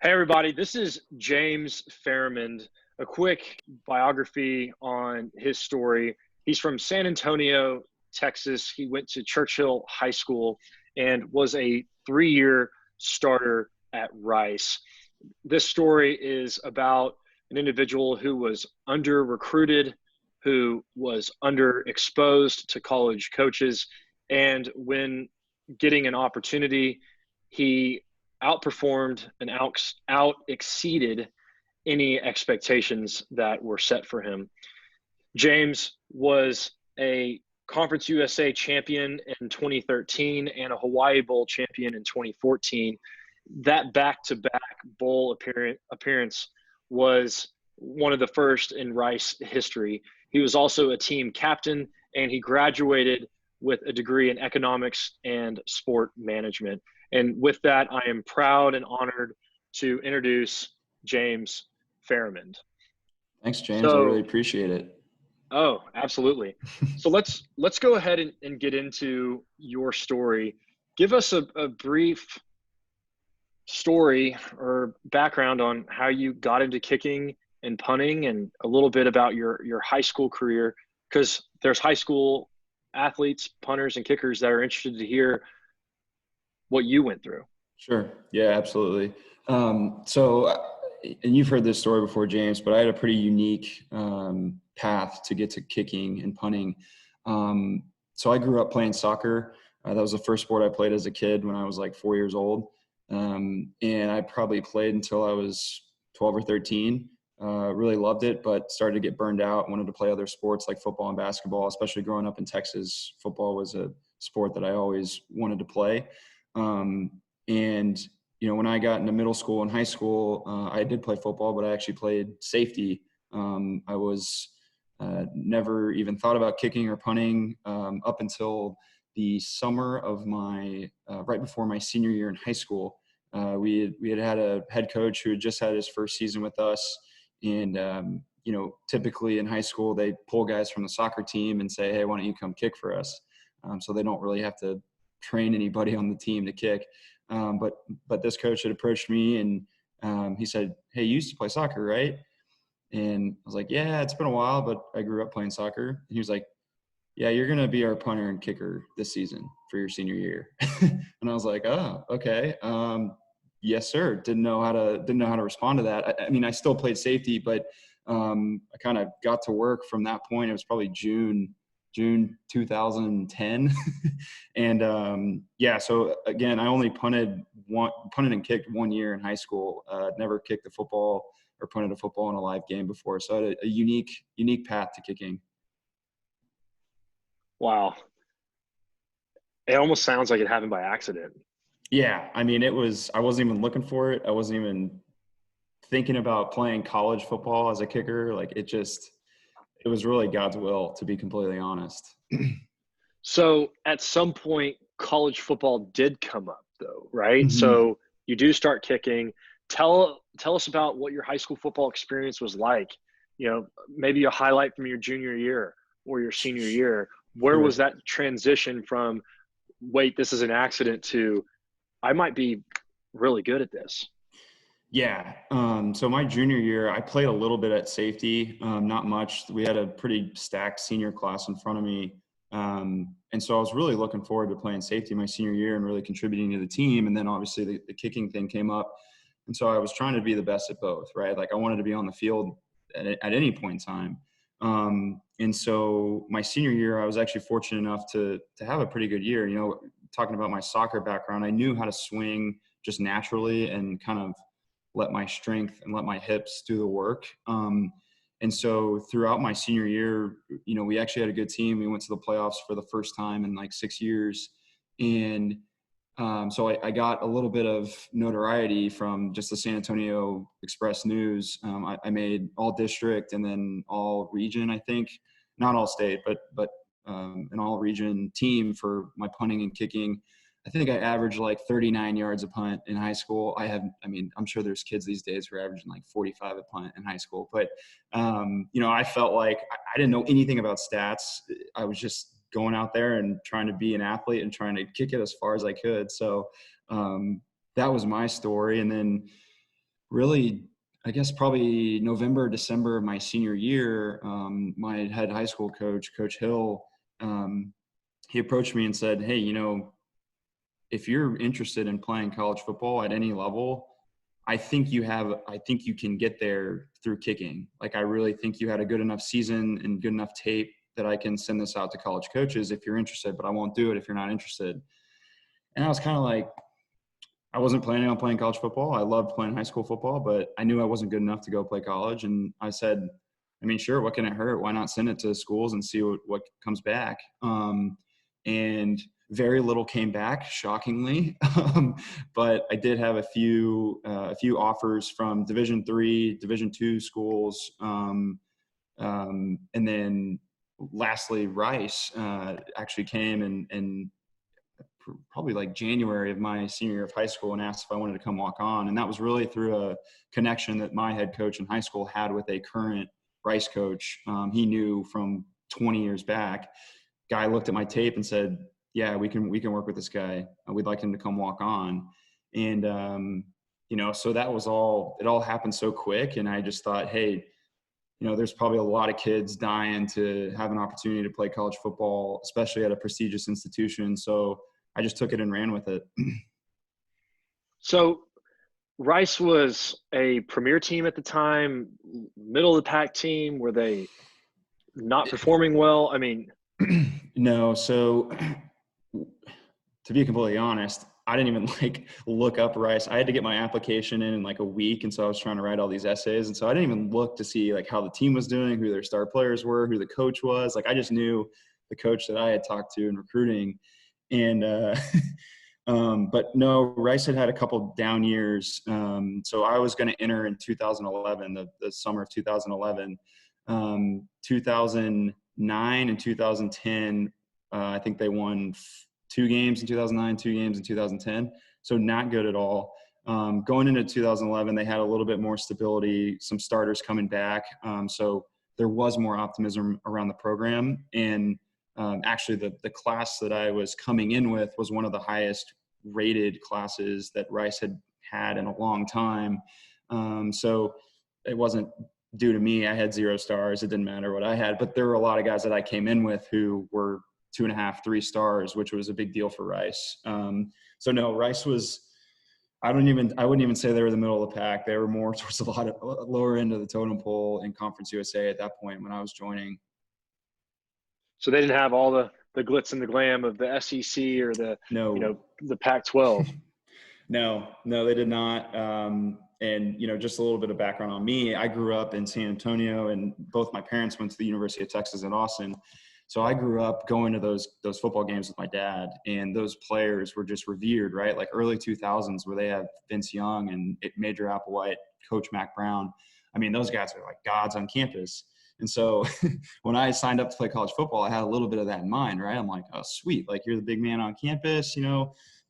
Hey, everybody. This is James Farrimond. A quick biography on his story. He's from San Antonio, Texas. He went to Churchill High School and was a 3-year starter at Rice. This story is about an individual who was under-recruited, who was underexposed to college coaches, and when getting an opportunity, he outperformed and out exceeded any expectations that were set for him. James was a Conference USA champion in 2013 and a Hawaii Bowl champion in 2014. That back-to-back bowl appearance was one of the first in Rice history. He was also a team captain, and he graduated with a degree in economics and sport management. And with that, I am proud and honored to introduce James Farrimond. Thanks, James. I really appreciate it. Oh, absolutely. So let's go ahead and get into your story. Give us a brief story or background on how you got into kicking and punting, and a little bit about your high school career, because there's high school athletes, punters, and kickers that are interested to hear what you went through. Sure. Yeah, absolutely. And you've heard this story before, James, but I had a pretty unique path to get to kicking and punting. So I grew up playing soccer. That was the first sport I played as a kid when I was like 4 years old. And I probably played until I was 12 or 13. Really loved it, but started to get burned out, wanted to play other sports like football and basketball. Especially growing up in Texas, football was a sport that I always wanted to play. And, you know, when I got into middle school and high school, I did play football, but I actually played safety. I was never even thought about kicking or punting up until the summer of my right before my senior year in high school. We had a head coach who had just had his first season with us. And, you know, typically in high school, they pull guys from the soccer team and say, hey, why don't you come kick for us? So they don't really have to train anybody on the team to kick. But this coach had approached me and he said, hey, you used to play soccer, right? And I was like, yeah, it's been a while, but I grew up playing soccer. And he was like, yeah, you're going to be our punter and kicker this season for your senior year. And I was like, oh, okay. Yes, sir. Didn't know how to respond to that. I mean, I still played safety, but I kind of got to work from that point. It was probably June 2010. And yeah, so again, I only punted and kicked 1 year in high school. Never kicked a football or punted a football in a live game before. So I had a unique path to kicking. Wow. It almost sounds like it happened by accident. Yeah. I mean, I wasn't even looking for it. I wasn't even thinking about playing college football as a kicker. Like it was really God's will, to be completely honest. So at some point, college football did come up, though, right? Mm-hmm. So you do start kicking. Tell us about what your high school football experience was like. You know, maybe a highlight from your junior year or your senior year. Where was that transition from, wait, this is an accident, to I might be really good at this? Yeah. So my junior year, I played a little bit at safety, not much. We had a pretty stacked senior class in front of me. And so I was really looking forward to playing safety my senior year and really contributing to the team. And then obviously the kicking thing came up. And so I was trying to be the best at both, right? Like I wanted to be on the field at any point in time. And so my senior year, I was actually fortunate enough to have a pretty good year. You know, talking about my soccer background, I knew how to swing just naturally and kind of let my strength and let my hips do the work. And so throughout my senior year, you know, we actually had a good team. We went to the playoffs for the first time in like 6 years. And so I got a little bit of notoriety from just the San Antonio Express News. I made all district and then all region, I think, not all state, but an all region team for my punting and kicking. I think I averaged like 39 yards a punt in high school. I'm sure there's kids these days who are averaging like 45 a punt in high school. But, you know, I felt like I didn't know anything about stats. I was just going out there and trying to be an athlete and trying to kick it as far as I could. So that was my story. And then Really, I guess probably November, December of my senior year, my head high school coach, Coach Hill, he approached me and said, "Hey, if you're interested in playing college football at any level, I think you can get there through kicking. Like, I really think you had a good enough season and good enough tape that I can send this out to college coaches if you're interested, but I won't do it if you're not interested." And I was kind of like, I wasn't planning on playing college football. I loved playing high school football, but I knew I wasn't good enough to go play college. And I said, I mean, sure, what can it hurt? Why not send it to schools and see what comes back? And very little came back, shockingly. But I did have a few offers from Division III, Division II schools. And then lastly, Rice actually came and probably like January of my senior year of high school and asked if I wanted to come walk on. And that was really through a connection that my head coach in high school had with a current Rice coach. He knew from 20 years back. Guy looked at my tape and said, "Yeah, we can work with this guy. We'd like him to come walk on." And, so that was it all happened so quick. And I just thought, hey, there's probably a lot of kids dying to have an opportunity to play college football, especially at a prestigious institution. So I just took it and ran with it. So Rice was a premier team at the time, middle of the pack team. Were they not performing well? I mean, No. So to be completely honest, I didn't even look up Rice. I had to get my application in like a week. And so I was trying to write all these essays. And so I didn't even look to see like how the team was doing, who their star players were, who the coach was. Like, I just knew the coach that I had talked to in recruiting. And, but no, Rice had a couple down years. So I was going to enter in 2011, the summer of 2011, 2009 and 2010. I think they won 2 games in 2009, 2 games in 2010. So not good at all. Going into 2011, they had a little bit more stability, some starters coming back. So there was more optimism around the program. And actually the class that I was coming in with was one of the highest rated classes that Rice had in a long time. So it wasn't due to me. I had 0 stars. It didn't matter what I had, but there were a lot of guys that I came in with who were 2.5, 3 stars, which was a big deal for Rice. So no, Rice was, I wouldn't even say they were the middle of the pack. They were more towards a lot of lower end of the totem pole in Conference USA at that point when I was joining. so they didn't have all the glitz and the glam of the SEC or the Pac-12. No, they did not. And, just a little bit of background on me. I grew up in San Antonio, and both my parents went to the University of Texas at Austin. So I grew up going to those football games with my dad, and those players were just revered, right? Like early 2000s where they have Vince Young and Major Applewhite, Coach Mac Brown. I mean, those guys are like gods on campus. And so when I signed up to play college football, I had a little bit of that in mind, right? I'm like, oh, sweet. Like, you're the big man on campus,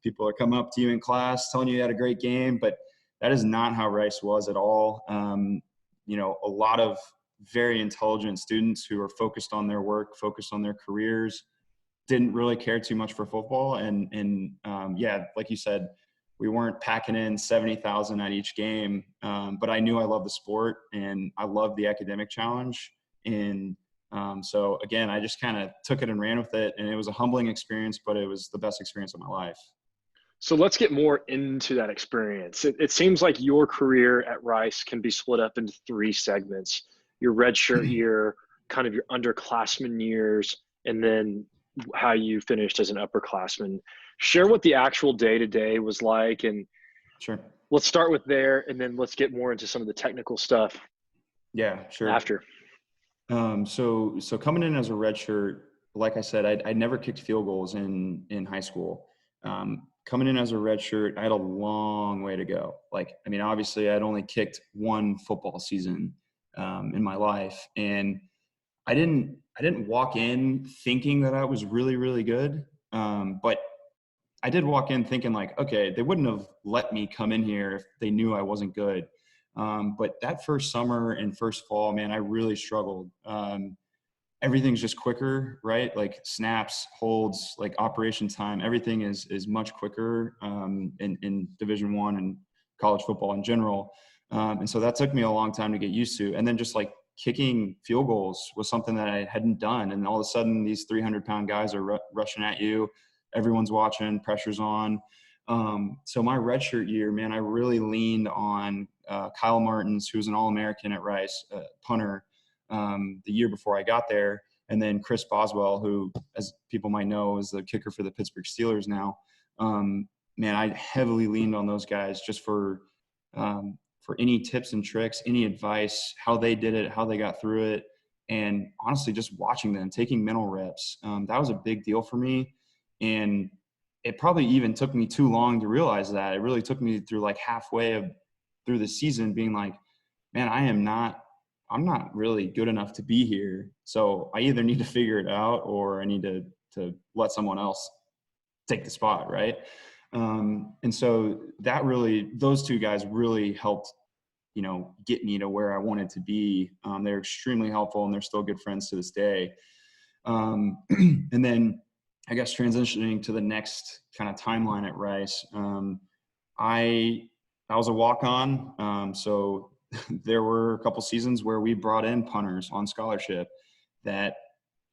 people are coming up to you in class telling you had a great game, but that is not how Rice was at all. A lot of very intelligent students who are focused on their work, focused on their careers, didn't really care too much for football. And like you said, we weren't packing in 70,000 at each game. But I knew I loved the sport and I loved the academic challenge. And so again, I just kind of took it and ran with it. And it was a humbling experience, but it was the best experience of my life. So let's get more into that experience. It seems like your career at Rice can be split up into 3 segments: your redshirt year, kind of your underclassmen years, and then how you finished as an upperclassman. Share what the actual day-to-day was like, and sure, let's start with there, and then let's get more into some of the technical stuff. Yeah, sure. After. So coming in as a redshirt, like I said, I never kicked field goals in high school. Coming in as a redshirt, I had a long way to go. Obviously I'd only kicked 1 football season in my life. And I didn't walk in thinking that I was really, really good. But I did walk in thinking like, okay, they wouldn't have let me come in here if they knew I wasn't good. But that first summer and first fall, man, I really struggled. Everything's just quicker, right? Like snaps, holds, like operation time, everything is much quicker in Division I and college football in general. And so that took me a long time to get used to. And then just like kicking field goals was something that I hadn't done. And all of a sudden these 300-pound guys are rushing at you. Everyone's watching, pressure's on. So my redshirt year, man, I really leaned on Kyle Martens, who was an All-American at Rice, punter, the year before I got there. And then Chris Boswell, who, as people might know, is the kicker for the Pittsburgh Steelers now. Man, I heavily leaned on those guys just for any tips and tricks, any advice, how they did it, how they got through it. And honestly, just watching them, taking mental reps, that was a big deal for me. And it probably even took me too long to realize that. It really took me through like halfway through the season being like, man, I'm not really good enough to be here. So I either need to figure it out or I need to let someone else take the spot. Right. And so those two guys really helped, get me to where I wanted to be. They're extremely helpful and they're still good friends to this day. And then I guess transitioning to the next kind of timeline at Rice, I was a walk-on. So there were a couple seasons where we brought in punters on scholarship that,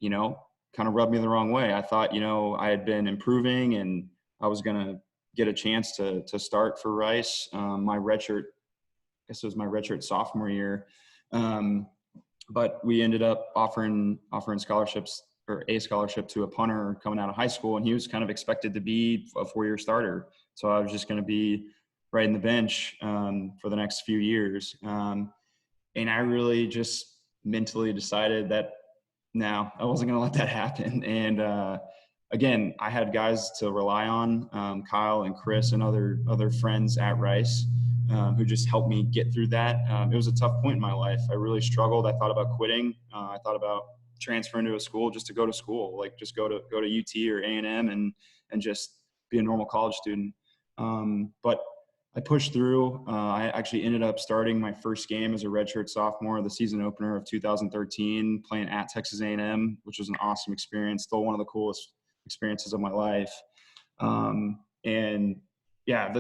kind of rubbed me the wrong way. I thought, I had been improving and I was going to get a chance to start for Rice. My redshirt, I guess it was my redshirt sophomore year. But we ended up offering scholarships or a scholarship to a punter coming out of high school. And he was kind of expected to be a 4-year starter. So I was just going to be riding the bench for the next few years. And I really just mentally decided that, no, I wasn't going to let that happen. And again, I had guys to rely on, Kyle and Chris and other friends at Rice who just helped me get through that. It was a tough point in my life. I really struggled. I thought about quitting. I thought about transferring to a school just to go to school, like just go to UT or A&M and just be a normal college student. But I pushed through. I actually ended up starting my first game as a redshirt sophomore, the season opener of 2013, playing at Texas A&M, which was an awesome experience. Still one of the coolest experiences of my life. And yeah,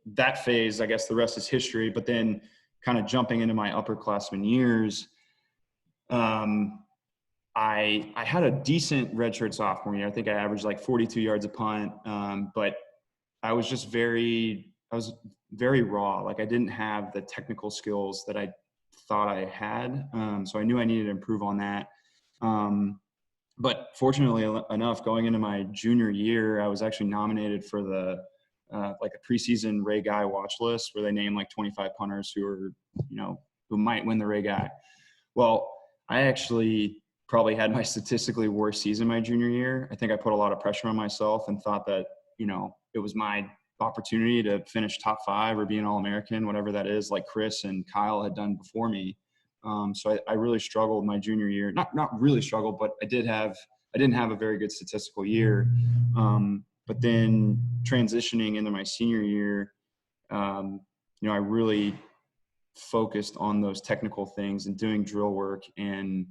that phase, I guess the rest is history. But then kind of jumping into my upperclassmen years, I had a decent redshirt sophomore year. I think I averaged like 42 yards a punt, but I was just very raw. Like I didn't have the technical skills that I thought I had. So I knew I needed to improve on that. But fortunately enough, going into my junior year, I was actually nominated for the like a preseason Ray Guy watch list where they name like 25 punters who might win the Ray Guy. Well, I actually probably had my statistically worst season my junior year. I think I put a lot of pressure on myself and thought that, it was my opportunity to finish top 5 or be an All-American, whatever that is, like Chris and Kyle had done before me. So I really struggled my junior year. Not really struggled, but I didn't have a very good statistical year. But then transitioning into my senior year, I really focused on those technical things and doing drill work and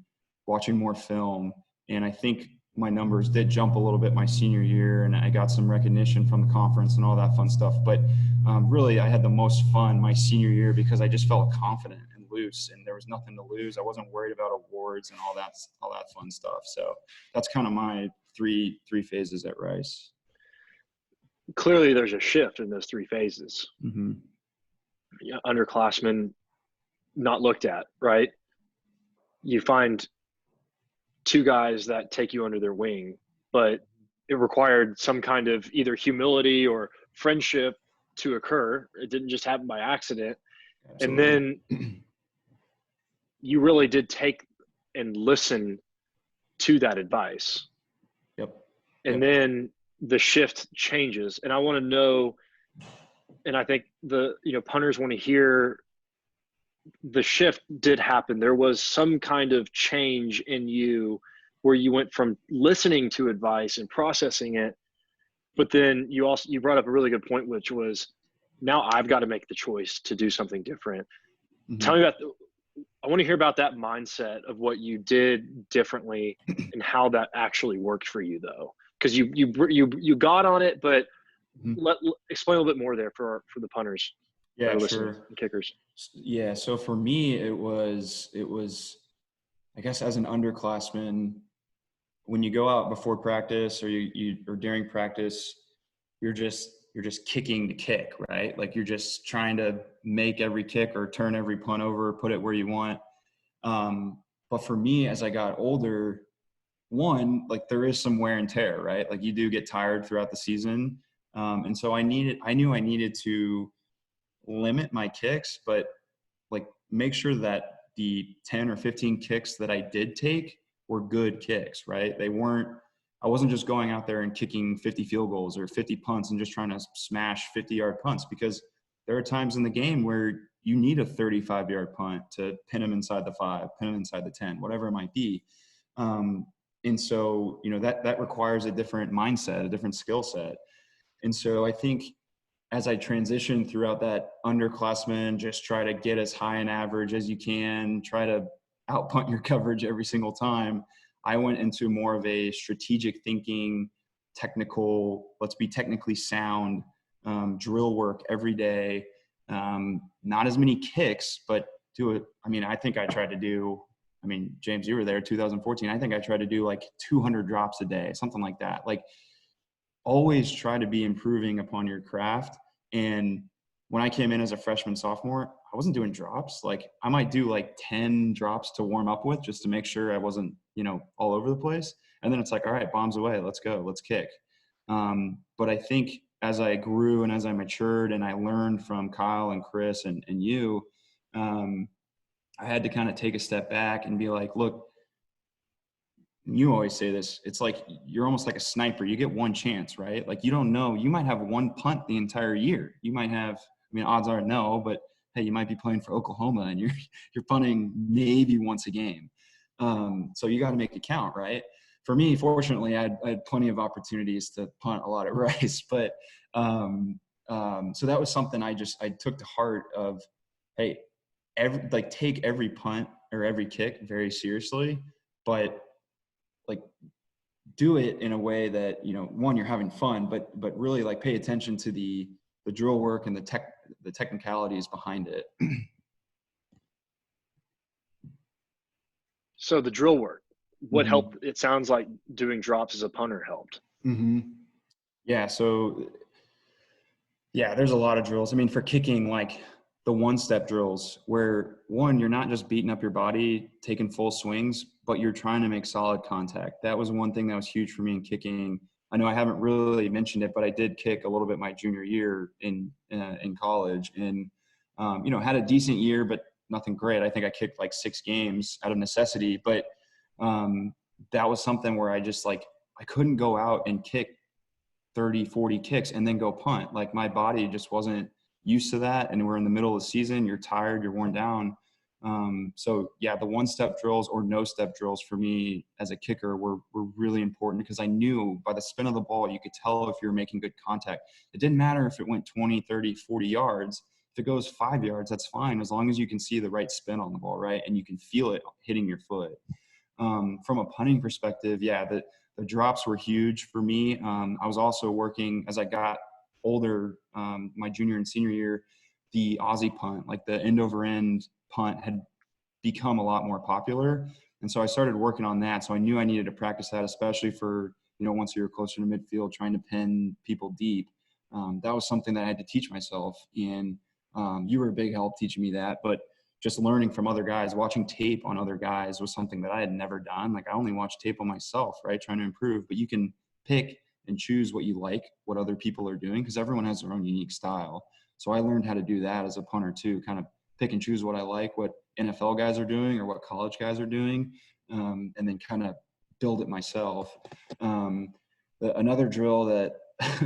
watching more film. And I think my numbers did jump a little bit my senior year, and I got some recognition from the conference and all that fun stuff. But really, I had the most fun my senior year because I just felt confident and loose, and there was nothing to lose. I wasn't worried about awards and all that fun stuff. So that's kind of my three phases at Rice. Clearly, there's a shift in those 3 phases. Mm-hmm. Underclassmen not looked at, right? You find 2 guys that take you under their wing, but it required some kind of either humility or friendship to occur. It didn't just happen by accident. Absolutely. And then you really did take and listen to that advice. Yep. And then the shift changes. And I want to know, and I think punters want to hear, the shift did happen. There was some kind of change in you where you went from listening to advice and processing it, but then you brought up a really good point, which was, now I've got to make the choice to do something different. Mm-hmm. Tell me I want to hear about that mindset of what you did differently and how that actually worked for you, though, because you got on it, but explain a little bit more there for the punters. that Yeah, are listening sure. and kickers? Yeah. So for me, it was, I guess as an underclassman, when you go out before practice or or during practice, you're just kicking to kick, right? Like you're just trying to make every kick or turn every punt over, put it where you want. But for me, as I got older, one, like there is some wear and tear, right? Like you do get tired throughout the season. And so I knew I needed to limit my kicks, but like make sure that the 10 or 15 kicks that I did take were good kicks, right? I wasn't just going out there and kicking 50 field goals or 50 punts and just trying to smash 50-yard punts, because there are times in the game where you need a 35-yard punt to pin them inside the 5, pin them inside the 10, whatever it might be. And so, that requires a different mindset, a different skill set. And so I think as I transitioned throughout that underclassmen, just try to get as high an average as you can, try to outpunt your coverage every single time. I went into more of a strategic thinking, technical, let's be technically sound, drill work every day. Not as many kicks, but I think I tried to do, James, you were there, 2014. I think I tried to do like 200 drops a day, something like that. Like always try to be improving upon your craft. And when I came in as a freshman, sophomore, I wasn't doing drops. Like I might do like 10 drops to warm up with just to make sure I wasn't, all over the place. And then it's like, all right, bombs away. Let's go. Let's kick. But I think as I grew and as I matured and I learned from Kyle and Chris and you, I had to kind of take a step back and be like, look, you always say this, it's like you're almost like a sniper. You get one chance, right? Like you don't know, you might have one punt the entire year. You might have, odds are no, but hey, you might be playing for Oklahoma and you're punting maybe once a game. So you got to make it count, right? For me, fortunately, I had plenty of opportunities to punt a lot at Rice, but so that was something I took to heart of, hey, take every punt or every kick very seriously, but like do it in a way that, one, you're having fun, but really like pay attention to the drill work and the technicalities behind it. So the drill work, what Mm-hmm. helped? It sounds like doing drops as a punter helped. Mm-hmm. Yeah. So yeah, there's a lot of drills. For kicking, like the one-step drills where, one, you're not just beating up your body, taking full swings, but you're trying to make solid contact. That was one thing that was huge for me in kicking. I know I haven't really mentioned it, but I did kick a little bit my junior year in college, and had a decent year, but nothing great. I think I kicked like 6 games out of necessity, but that was something where I just I couldn't go out and kick 30, 40 kicks and then go punt. Like my body just wasn't used to that. And we're in the middle of the season, you're tired, you're worn down. So yeah, the one-step drills or no-step drills for me as a kicker were really important, because I knew by the spin of the ball, you could tell if you were making good contact. It didn't matter if it went 20, 30, 40 yards. If it goes 5 yards, that's fine, as long as you can see the right spin on the ball, right? And you can feel it hitting your foot. From a punting perspective, yeah, the drops were huge for me. I was also working as I got older, my junior and senior year, the Aussie punt, like the end over end punt, had become a lot more popular. And so I started working on that. So I knew I needed to practice that, especially for, once you were closer to midfield, trying to pin people deep. That was something that I had to teach myself. And you were a big help teaching me that. But just learning from other guys, watching tape on other guys was something that I had never done. Like I only watched tape on myself, right? Trying to improve, but you can pick and choose what you like, what other people are doing, because everyone has their own unique style. So I learned how to do that as a punter too, kind of pick and choose what I like, what NFL guys are doing or what college guys are doing, and then kind of build it myself. Another drill that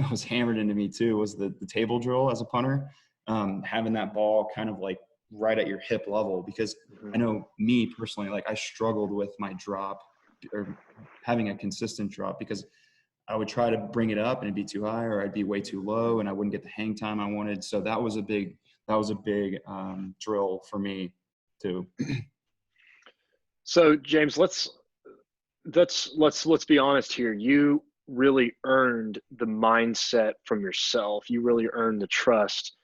was hammered into me too was the table drill as a punter, having that ball kind of like right at your hip level, because I know me personally, like I struggled with my drop or having a consistent drop, because I would try to bring it up and it'd be too high, or I'd be way too low and I wouldn't get the hang time I wanted. So that was a big drill for me too. So James, let's be honest here. You really earned the mindset from yourself. You really earned the trust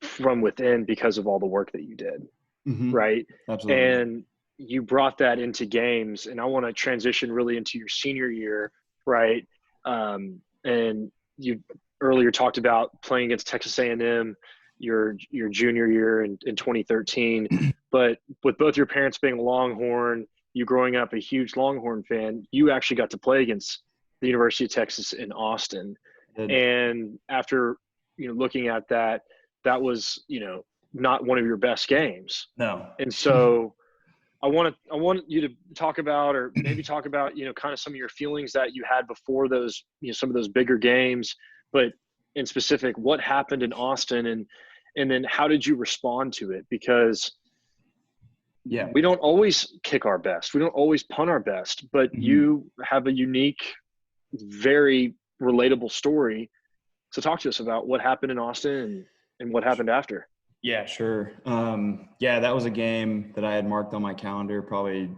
from within because of all the work that you did, Mm-hmm. right? Absolutely. And you brought that into games, and I want to transition really into your senior year, right? And you earlier talked about playing against Texas A&M your junior year in 2013, but with both your parents being Longhorn, you growing up a huge Longhorn fan, you actually got to play against the University of Texas in Austin. Good. And after, looking at that, that was, not one of your best games. No. And so I want you to talk about, or maybe talk about, kind of some of your feelings that you had before those, some of those bigger games, but in specific, what happened in Austin, and then how did you respond to it? Because we don't always kick our best. We don't always punt our best, but you have a unique, very relatable story. So talk to us about what happened in Austin and what happened after. Yeah, sure. That was a game that I had marked on my calendar probably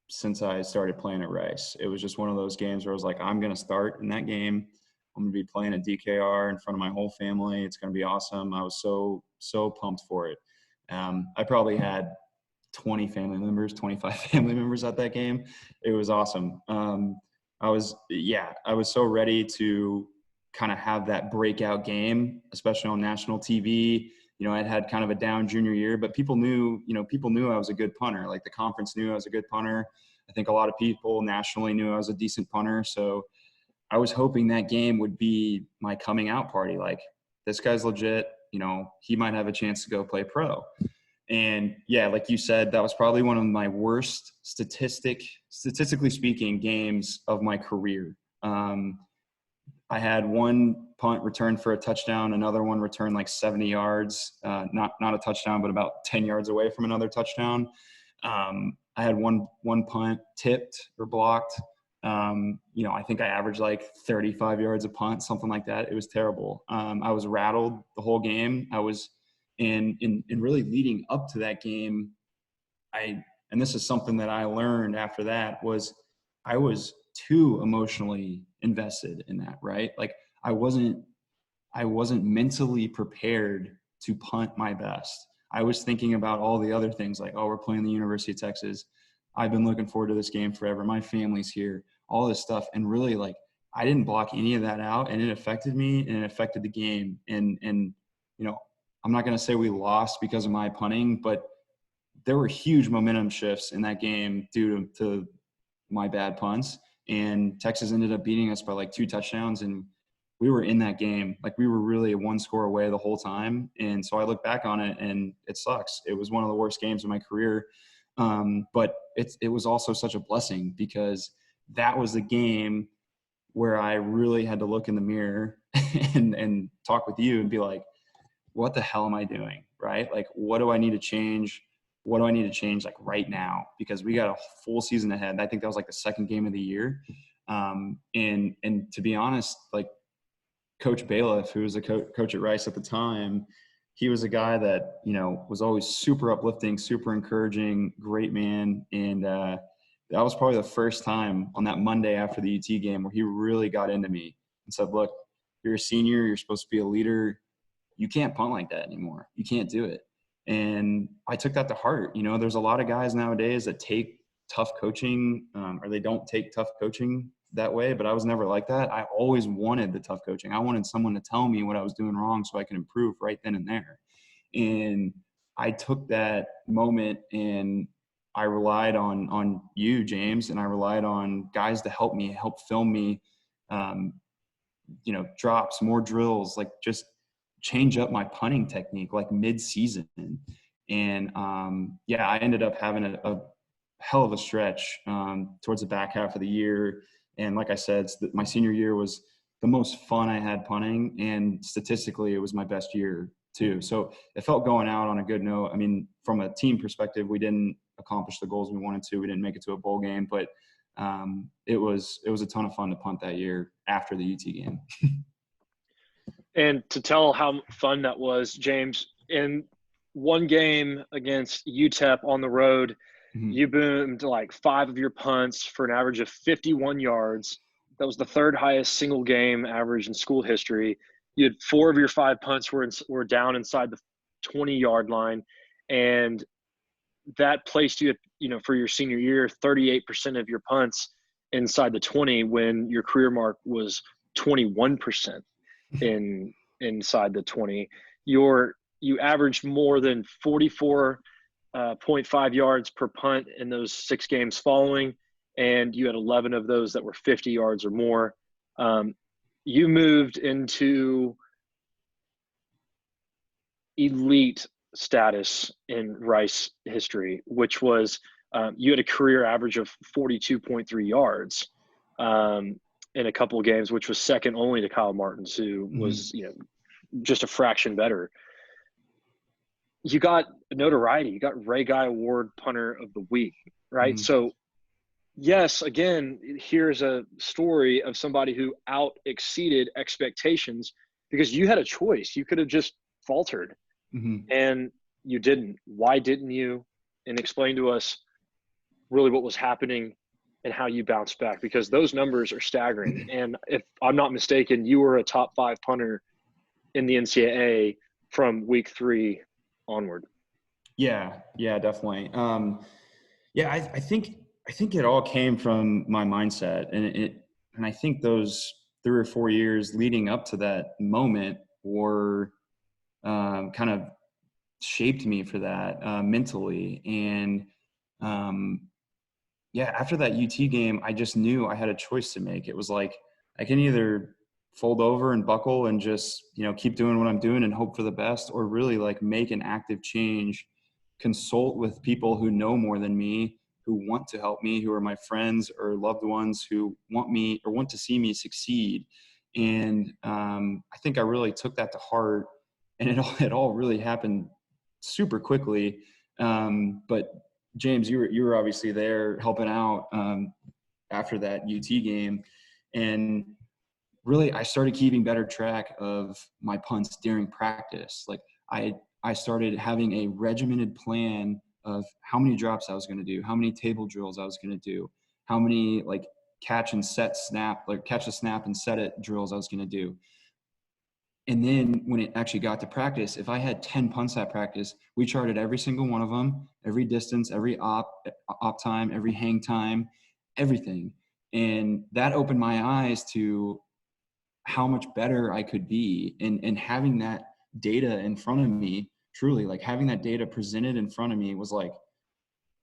since I started playing at Rice. It was just one of those games where I was like, I'm going to start in that game. I'm going to be playing at DKR in front of my whole family. It's going to be awesome. I was so pumped for it. I probably had 20 family members, 25 family members at that game. It was awesome. I was so ready to kind of have that breakout game, especially on national TV. I'd had kind of a down junior year, but people knew I was a good punter. Like the conference knew I was a good punter. I think a lot of people nationally knew I was a decent punter. So I was hoping that game would be my coming out party. Like, this guy's legit, he might have a chance to go play pro. And yeah, like you said, that was probably one of my worst statistically speaking games of my career. I had one punt returned for a touchdown, another one returned like 70 yards, not a touchdown, but about 10 yards away from another touchdown. I had one punt tipped or blocked. I think I averaged like 35 yards a punt, something like that. It was terrible. I was rattled the whole game. I was in really leading up to that game. And this is something that I learned after that, was I was too emotionally invested in that, right? Like I wasn't mentally prepared to punt my best. I was thinking about all the other things, like, oh, we're playing the University of Texas. I've been looking forward to this game forever. My family's here, all this stuff. And really, like, I didn't block any of that out, and it affected me and it affected the game. And I'm not going to say we lost because of my punting, but there were huge momentum shifts in that game due to my bad punts. And Texas ended up beating us by like 2 touchdowns. And we were in that game. Like, we were really 1 score away the whole time. And so I look back on it and it sucks. It was one of the worst games of my career. But it was also such a blessing, because that was the game where I really had to look in the mirror and talk with you and be like, what the hell am I doing? Right? Like, what do I need to change? What do I need to change, like, right now? Because we got a full season ahead. I think that was like the second game of the year. And to be honest, like, Coach Bailiff, who was a coach at Rice at the time, he was a guy that, was always super uplifting, super encouraging, great man. And that was probably the first time on that Monday after the UT game where he really got into me and said, look, you're a senior, you're supposed to be a leader. You can't punt like that anymore. You can't do it. And I took that to heart. There's a lot of guys nowadays that take tough coaching, or they don't take tough coaching that way, but I was never like that. I always wanted the tough coaching. I wanted someone to tell me what I was doing wrong so I could improve right then and there. And I took that moment and I relied on you, James, and I relied on guys to help film me, drops, more drills, like just change up my punting technique like mid-season. And I ended up having a hell of a stretch towards the back half of the year. And like I said, my senior year was the most fun I had punting, and statistically it was my best year too. So it felt going out on a good note. I mean, from a team perspective, we didn't accomplish the goals we wanted to. We didn't make it to a bowl game, but it was a ton of fun to punt that year after the UT game. And to tell how fun that was, James, in one game against UTEP on the road, you boomed like 5 of your punts for an average of 51 yards. That was the 3rd highest single game average in school history. You had 4 of your 5 punts were down inside the 20-yard line, and that placed you, for your senior year, 38% of your punts inside the 20, when your career mark was 21% inside the 20. You averaged more than 44.5 yards per punt in those 6 games following, and you had 11 of those that were 50 yards or more. You moved into elite status in Rice history, which was you had a career average of 42.3 yards in a couple of games, which was second only to Kyle Martens, who was just a fraction better. You got notoriety. You got Ray Guy Award Punter of the Week, right? So, yes, again, here's a story of somebody who out exceeded expectations, because you had a choice. You could have just faltered, and you didn't. Why didn't you? And explain to us really what was happening and how you bounced back, because those numbers are staggering. And if I'm not mistaken, you were a top 5 punter in the NCAA from week 3 onward. Yeah, definitely. I think it all came from my mindset, and I think those 3 or 4 years leading up to that moment were kind of shaped me for that mentally. And after that UT game, I just knew I had a choice to make. It was like, I can either fold over and buckle and just, keep doing what I'm doing and hope for the best, or really like make an active change, consult with people who know more than me, who want to help me, who are my friends or loved ones, who want me or want to see me succeed. And I think I really took that to heart, and it all really happened super quickly. But James, you were obviously there helping out after that UT game, and really I started keeping better track of my punts during practice. Like I started having a regimented plan of how many drops I was going to do, how many table drills I was going to do, how many like catch a snap and set it drills I was going to do. And then when it actually got to practice, if I had 10 punts at practice, we charted every single one of them, every distance, every op time, every hang time, everything. And that opened my eyes to how much better I could be. And having that data in front of me, truly, like having that data presented in front of me was like,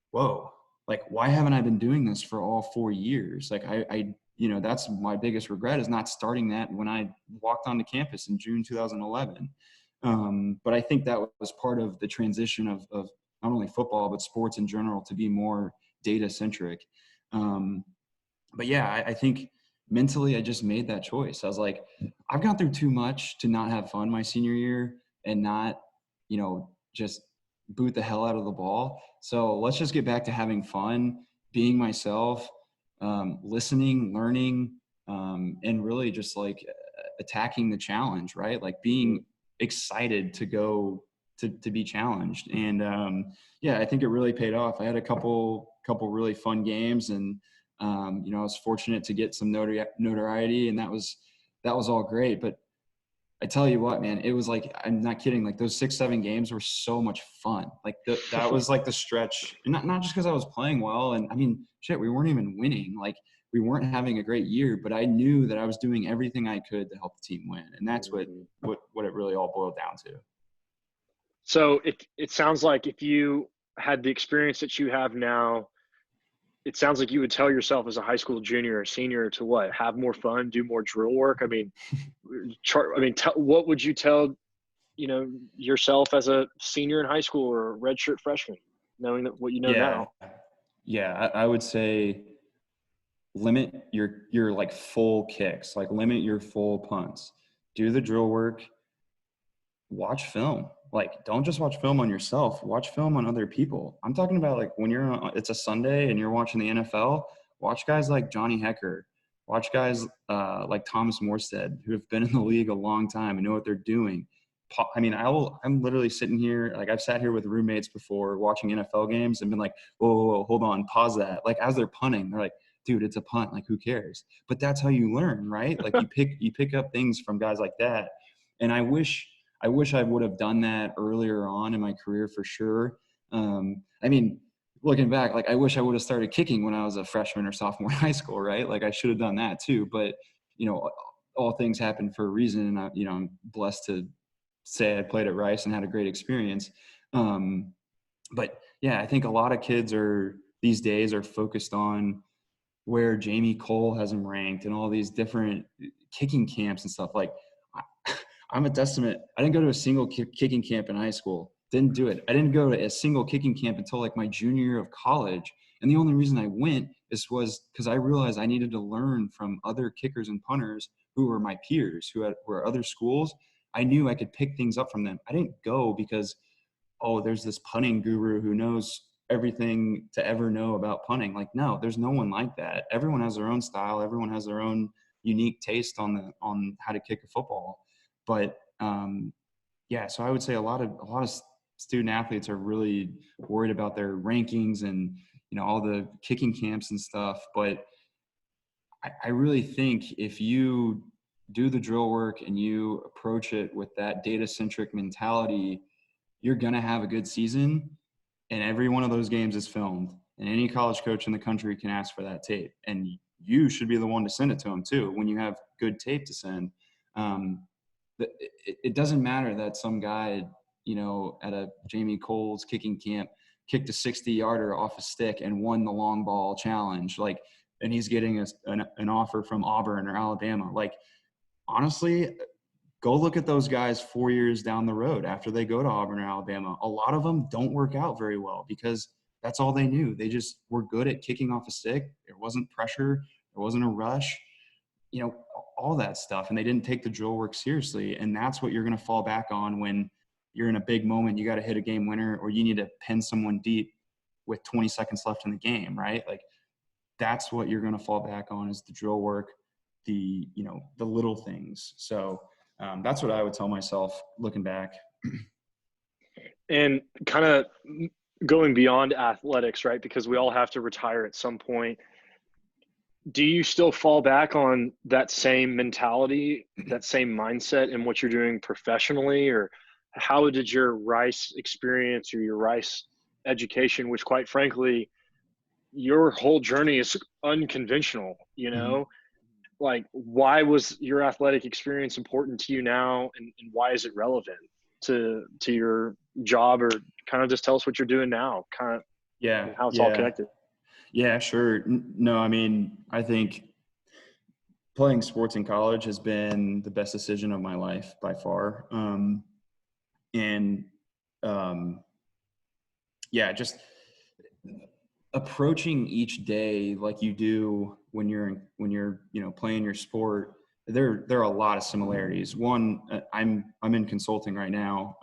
whoa, like, why haven't I been doing this for all 4 years? Like I that's my biggest regret, is not starting that when I walked onto campus in June 2011. But I think that was part of the transition of not only football, but sports in general, to be more data centric. But yeah, I think mentally I just made that choice. I was like, I've gone through too much to not have fun my senior year and not, just boot the hell out of the ball. So let's just get back to having fun, being myself, listening, learning, and really just like attacking the challenge, right? Like being excited to go to be challenged. And I think it really paid off. I had a couple really fun games, and I was fortunate to get some notoriety, and that was all great. But I tell you what, man, it was like, I'm not kidding. Like those 6-7 games were so much fun. Like that was like the stretch, and not just because I was playing well. And I mean, shit, we weren't even winning. Like we weren't having a great year, but I knew that I was doing everything I could to help the team win. And that's what it really all boiled down to. So it sounds like if you had the experience that you have now, it sounds like you would tell yourself as a high school junior or senior to what? Have more fun, do more drill work. I mean, what would you tell, yourself as a senior in high school or a redshirt freshman, knowing that what you know now? Yeah, I would say limit your like full kicks, like limit your full punts, do the drill work, watch film. Like, don't just watch film on yourself, watch film on other people. I'm talking about like when it's a Sunday and you're watching the NFL, watch guys like Johnny Hecker, watch guys like Thomas Morstead, who have been in the league a long time and know what they're doing. I mean, I'm literally sitting here, like I've sat here with roommates before watching NFL games and been like, whoa, hold on, pause that. Like as they're punting, they're like, dude, it's a punt. Like who cares? But that's how you learn, right? Like you pick up things from guys like that. And I wish I wish I would have done that earlier on in my career for sure. I mean, looking back, like I wish I would have started kicking when I was a freshman or sophomore in high school, right? Like I should have done that too. But, you know, all things happen for a reason. And I'm blessed to say I played at Rice and had a great experience. But yeah, I think a lot of kids these days are focused on where Jamie Cole has him ranked and all these different kicking camps and stuff. Like I'm a testament. I didn't go to a single kicking camp in high school. Didn't do it. I didn't go to a single kicking camp until like my junior year of college. And the only reason I went was because I realized I needed to learn from other kickers and punters who were my peers, were other schools. I knew I could pick things up from them. I didn't go because, oh, there's this punting guru who knows everything to ever know about punting. Like, no, there's no one like that. Everyone has their own style. Everyone has their own unique taste on how to kick a football. But yeah, so I would say a lot of student athletes are really worried about their rankings and, you know, all the kicking camps and stuff. But I really think if you do the drill work and you approach it with that data-centric mentality, you're going to have a good season. And every one of those games is filmed. And any college coach in the country can ask for that tape. And you should be the one to send it to them too when you have good tape to send. It doesn't matter that some guy, you know, at a Jamie Cole's kicking camp kicked a 60-yarder off a stick and won the long ball challenge. Like, and he's getting an offer from Auburn or Alabama. Like, honestly, go look at those guys 4 years down the road after they go to Auburn or Alabama. A lot of them don't work out very well because that's all they knew. They just were good at kicking off a stick. There wasn't pressure. There wasn't a rush, you know, all that stuff. And they didn't take the drill work seriously. And that's what you're going to fall back on when you're in a big moment. You got to hit a game winner or you need to pin someone deep with 20 seconds left in the game, right? Like, that's what you're going to fall back on is the drill work, the little things. So, that's what I would tell myself looking back. And kind of going beyond athletics, right? Because we all have to retire at some point. Do you still fall back on that same mentality, that same mindset in what you're doing professionally? Or how did your Rice experience or your Rice education, which quite frankly, your whole journey is unconventional, you know? Like, why was your athletic experience important to you now, and why is it relevant to your job? Or kind of just tell us what you're doing now, kind of, and how it's all connected. Yeah, sure. No, I mean, I think playing sports in college has been the best decision of my life by far. Just approaching each day like you do when you're playing your sport, there are a lot of similarities. One, I'm in consulting right now.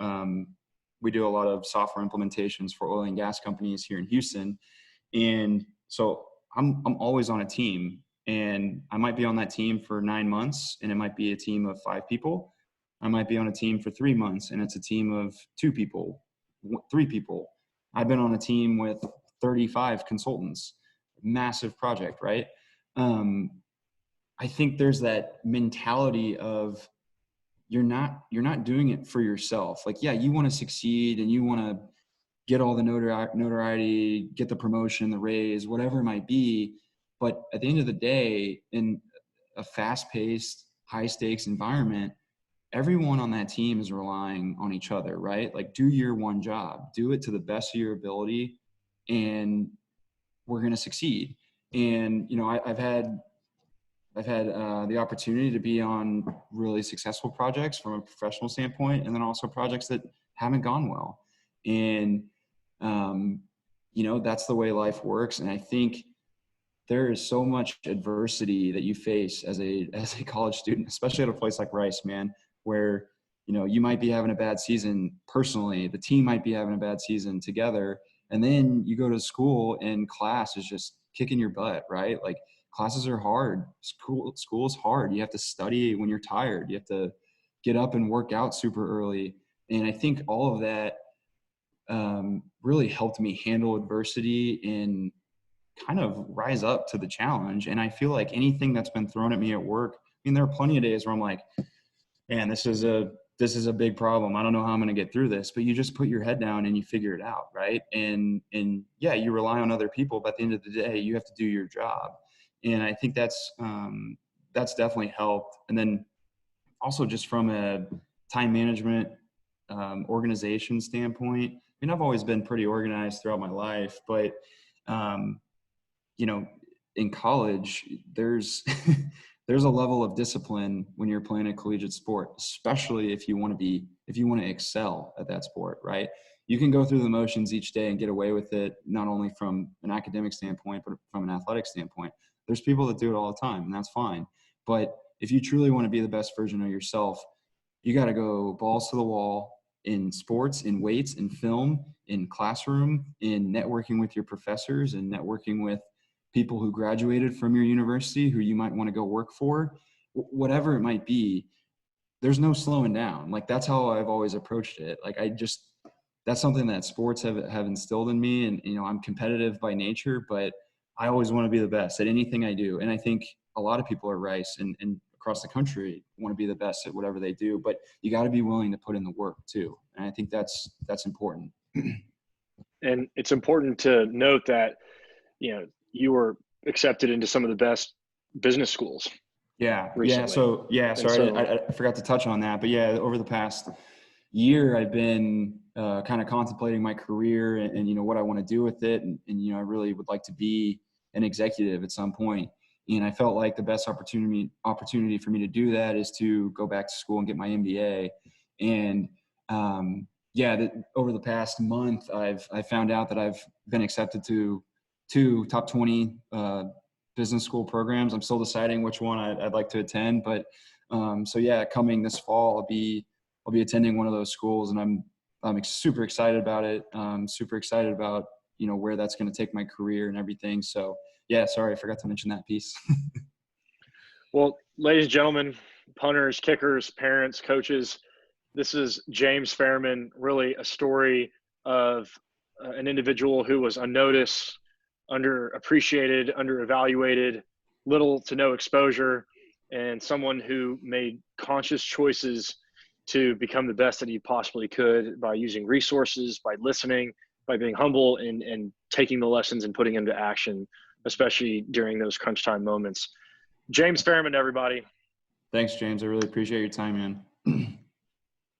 We do a lot of software implementations for oil and gas companies here in Houston, and so I'm always on a team, and I might be on that team for 9 months, and it might be a team of 5 people. I might be on a team for 3 months, and it's a team of 2 people, 3 people. I've been on a team with 35 consultants, massive project, right? I think there's that mentality of you're not doing it for yourself. Like, yeah, you want to succeed and you want to get all the notoriety, get the promotion, the raise, whatever it might be. But at the end of the day, in a fast-paced, high-stakes environment, everyone on that team is relying on each other, right? Like, do your one job, do it to the best of your ability, and we're going to succeed. And, you know, I've had the opportunity to be on really successful projects from a professional standpoint, and then also projects that haven't gone well. And, that's the way life works. And I think there is so much adversity that you face as a college student, especially at a place like Rice, man, where, you might be having a bad season personally, the team might be having a bad season together. And then you go to school and class is just kicking your butt, right? Like, classes are hard. School is hard. You have to study when you're tired. You have to get up and work out super early. And I think all of that really helped me handle adversity and kind of rise up to the challenge. And I feel like anything that's been thrown at me at work, I mean, there are plenty of days where I'm like, man, this is a this is a big problem. I don't know how I'm going to get through this, but you just put your head down and you figure it out. Right. And yeah, you rely on other people, but at the end of the day, you have to do your job. And I think that's definitely helped. And then also just from a time management, organization standpoint, I mean, I've always been pretty organized throughout my life, but, you know, in college, there's there's a level of discipline when you're playing a collegiate sport, especially if you want to excel at that sport, right? You can go through the motions each day and get away with it, not only from an academic standpoint, but from an athletic standpoint. There's people that do it all the time, and that's fine. But if you truly want to be the best version of yourself, you got to go balls to the wall in sports, in weights, in film, in classroom, in networking with your professors, and networking with people who graduated from your university who you might want to go work for, whatever it might be. There's no slowing down. Like, that's how I've always approached it. Like, that's something that sports have instilled in me. And, you know, I'm competitive by nature, but I always want to be the best at anything I do. And I think a lot of people at Rice and across the country want to be the best at whatever they do, but you got to be willing to put in the work too. And I think that's important. And it's important to note that, you know, you were accepted into some of the best business schools. Yeah. Recently. Sorry, I forgot to touch on that, but yeah, over the past year, I've been kind of contemplating my career and, you know, what I want to do with it. And, you know, I really would like to be an executive at some point. And I felt like the best opportunity for me to do that is to go back to school and get my MBA. And over the past month, I found out that I've been accepted to 2 top 20 business school programs. I'm still deciding which one I'd like to attend, but so yeah, coming this fall, I'll be attending one of those schools, and I'm super excited about it. Super excited about, you know, where that's going to take my career and everything. So yeah, sorry, I forgot to mention that piece. Well, ladies and gentlemen, punters, kickers, parents, coaches, this is James Farrimond, really a story of an individual who was unnoticed, underappreciated, underevaluated, little to no exposure, and someone who made conscious choices to become the best that he possibly could by using resources, by listening, by being humble, and taking the lessons and putting them into action, especially during those crunch time moments. James Farrimond, everybody. Thanks, James. I really appreciate your time, man.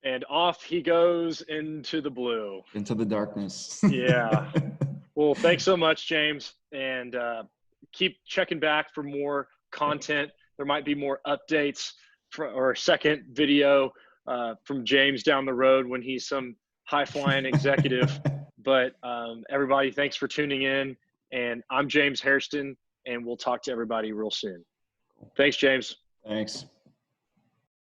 And off he goes into the blue. Into the darkness. Yeah. Well, thanks so much, James. And keep checking back for more content. There might be more updates or a second video from James down the road when he's some high-flying executive. But everybody, thanks for tuning in. And I'm James Hairston, and we'll talk to everybody real soon. Thanks, James. Thanks.